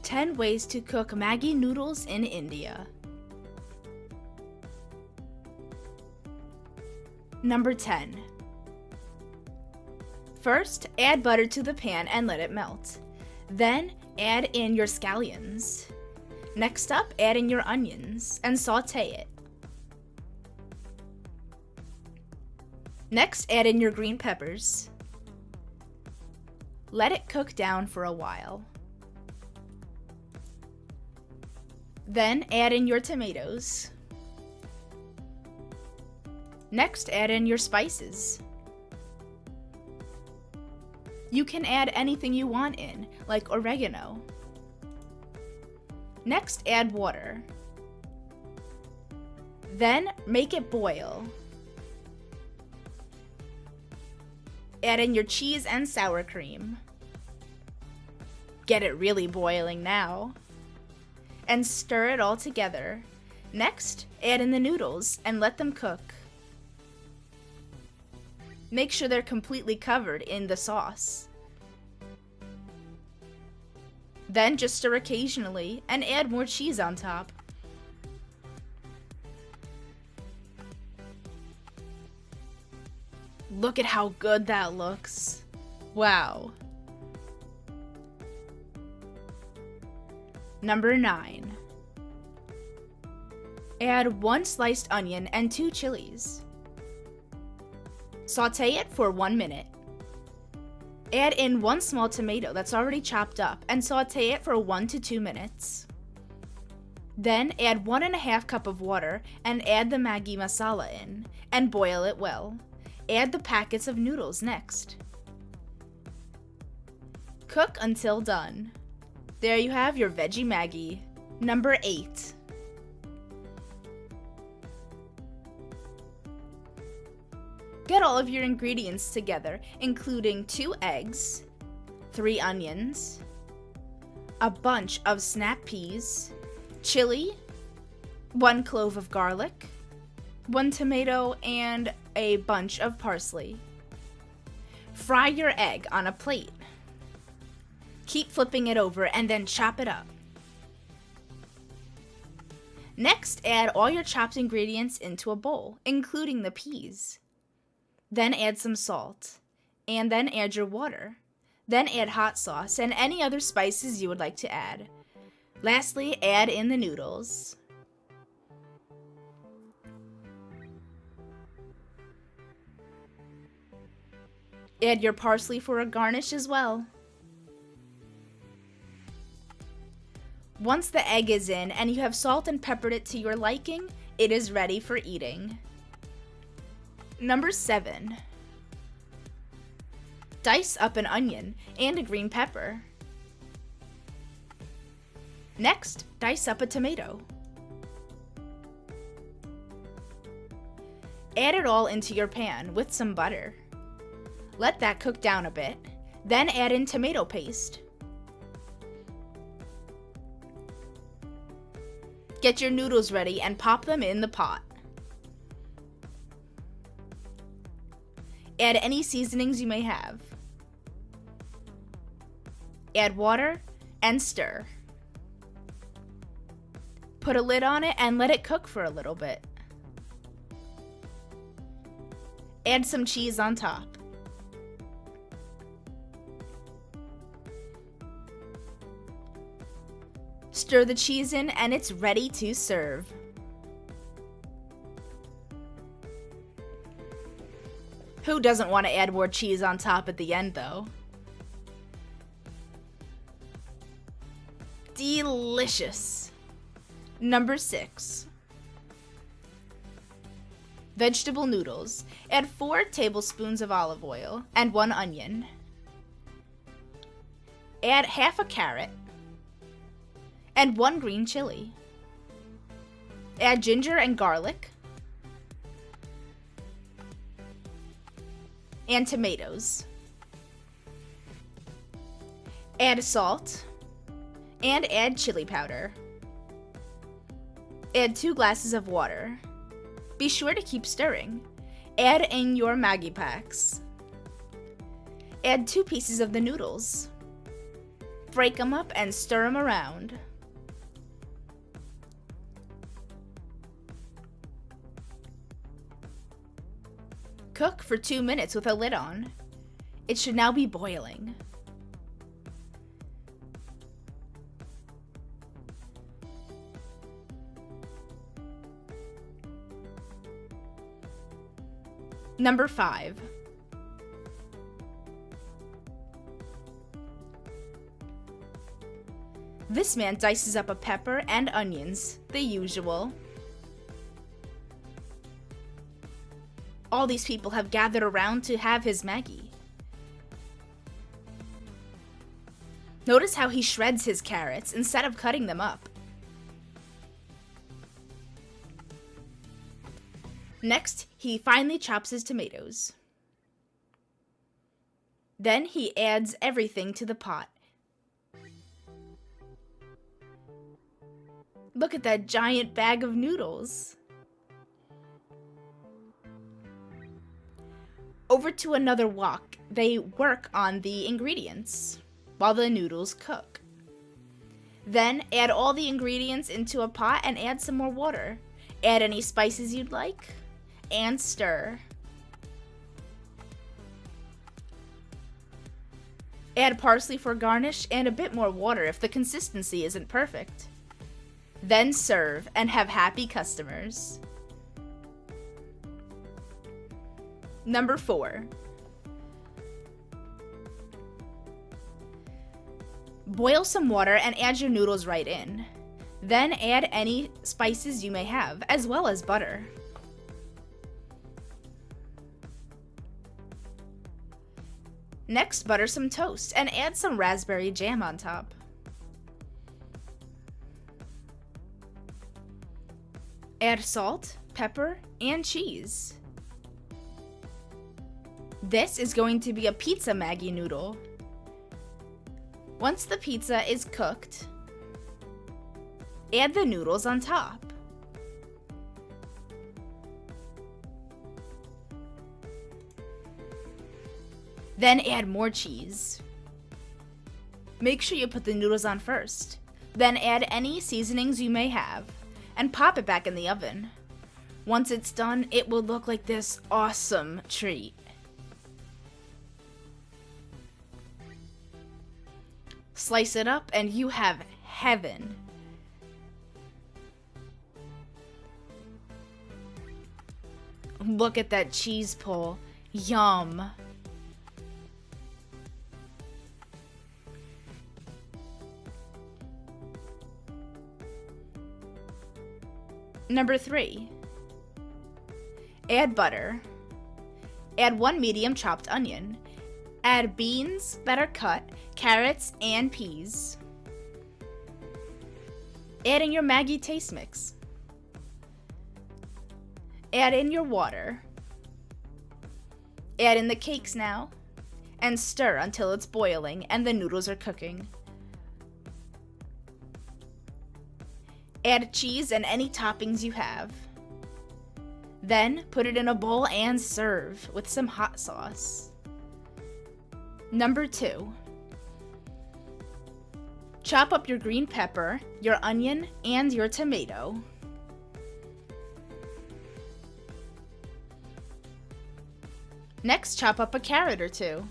10 ways to cook Maggi noodles in India. Number 10. First, add butter to the pan and let it melt. Then, add in your scallions. Next up, add in your onions and saute it. Next, add in your green peppers. Let it cook down for a while. Then, add in your tomatoes. Next, add in your spices. You can add anything you want in, like oregano. Next, add water. Then, make it boil. Add in your cheese and sour cream. Get it really boiling now. And stir it all together. Next, add in the noodles and let them cook. Make sure they're completely covered in the sauce. Then just stir occasionally and add more cheese on top. Look at how good that looks. Wow. Number 9. Add 1 sliced onion and 2 chilies. Saute it for 1 minute. Add in 1 small tomato that's already chopped up and saute it for 1 to 2 minutes. Then add 1½ cup of water and add the Maggi masala in and boil it well. Add the packets of noodles next. Cook until done. There you have your veggie Maggi. Number 8. Get all of your ingredients together, including 2 eggs, 3 onions, a bunch of snap peas, chili, 1 clove of garlic, 1 tomato, and a bunch of parsley. Fry your egg on a plate. Keep flipping it over and then chop it up. Next, add all your chopped ingredients into a bowl, including the peas. Then add some salt, and then add your water. Then add hot sauce and any other spices you would like to add. Lastly, add in the noodles. Add your parsley for a garnish as well. Once the egg is in and you have salt and peppered it to your liking, it is ready for eating. Number 7. Dice up an onion and a green pepper. Next, dice up a tomato. Add it all into your pan with some butter. Let that cook down a bit, then add in tomato paste. Get your noodles ready and pop them in the pot. Add any seasonings you may have. Add water and stir. Put a lid on it and let it cook for a little bit. Add some cheese on top. Stir the cheese in and it's ready to serve. Who doesn't want to add more cheese on top at the end, though? Delicious. Number 6. Vegetable noodles. Add 4 tablespoons of olive oil and 1 onion. Add half a carrot and 1 green chili. Add ginger and garlic and tomatoes. Add salt and add chili powder. Add 2 glasses of water. Be sure to keep stirring. Add in your Maggi packs. Add 2 pieces of the noodles. break them up and stir them around. Cook for 2 minutes with a lid on. It should now be boiling. Number 5. This man dices up a pepper and onions, the usual. All these people have gathered around to have his Maggi. Notice how he shreds his carrots instead of cutting them up. Next, he finely chops his tomatoes. Then he adds everything to the pot. Look at that giant bag of noodles. Over to another wok, they work on the ingredients while the noodles cook. Then add all the ingredients into a pot and add some more water. Add any spices you'd like and stir. Add parsley for garnish and a bit more water if the consistency isn't perfect. Then serve and have happy customers. Number 4. Boil some water and add your noodles right in. Then add any spices you may have, as well as butter. Next, butter some toast and add some raspberry jam on top. Add salt, pepper, and cheese. This is going to be a pizza Maggi noodle. Once the pizza is cooked, add the noodles on top. Then add more cheese. Make sure you put the noodles on first. Then add any seasonings you may have and pop it back in the oven. Once it's done, it will look like this awesome treat. Slice it up and you have heaven. Look at that cheese pull. Yum. Number 3. Add butter. Add 1 medium chopped onion. Add beans that are cut, carrots, and peas. Add in your Maggi taste mix. Add in your water. Add in the cakes now, and stir until it's boiling and the noodles are cooking. Add cheese and any toppings you have. Then put it in a bowl and serve with some hot sauce. Number 2. Chop up your green pepper, your onion, and your tomato. Next, chop up a carrot or 2.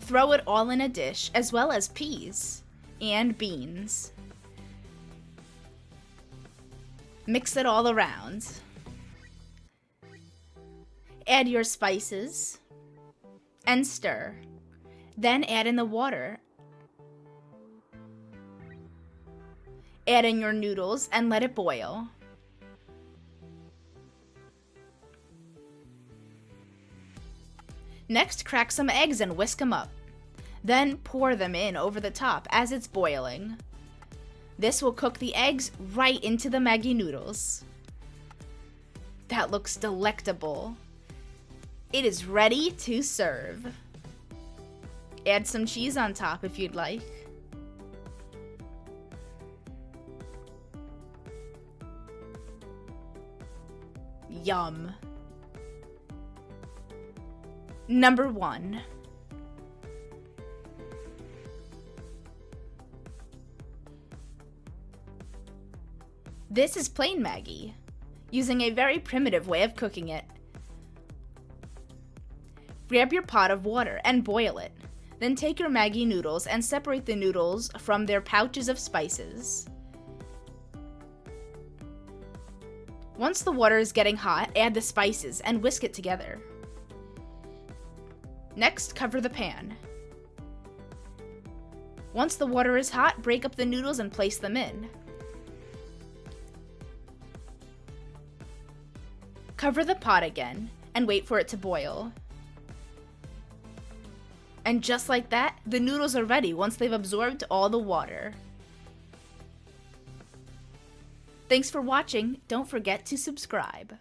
Throw it all in a dish, as well as peas and beans. Mix it all around. Add your spices and stir. Then add in the water. Add in your noodles and let it boil. Next, crack some eggs and whisk them up. Then pour them in over the top as it's boiling. This will cook the eggs right into the Maggi noodles. That looks delectable. It is ready to serve. Add some cheese on top if you'd like. Yum. Number 1. This is plain Maggi, using a very primitive way of cooking it. Grab your pot of water and boil it. Then take your Maggi noodles and separate the noodles from their pouches of spices. Once the water is getting hot, add the spices and whisk it together. Next, cover the pan. Once the water is hot, break up the noodles and place them in. Cover the pot again and wait for it to boil. And just like that, the noodles are ready once they've absorbed all the water. Thanks for watching. Don't forget to subscribe.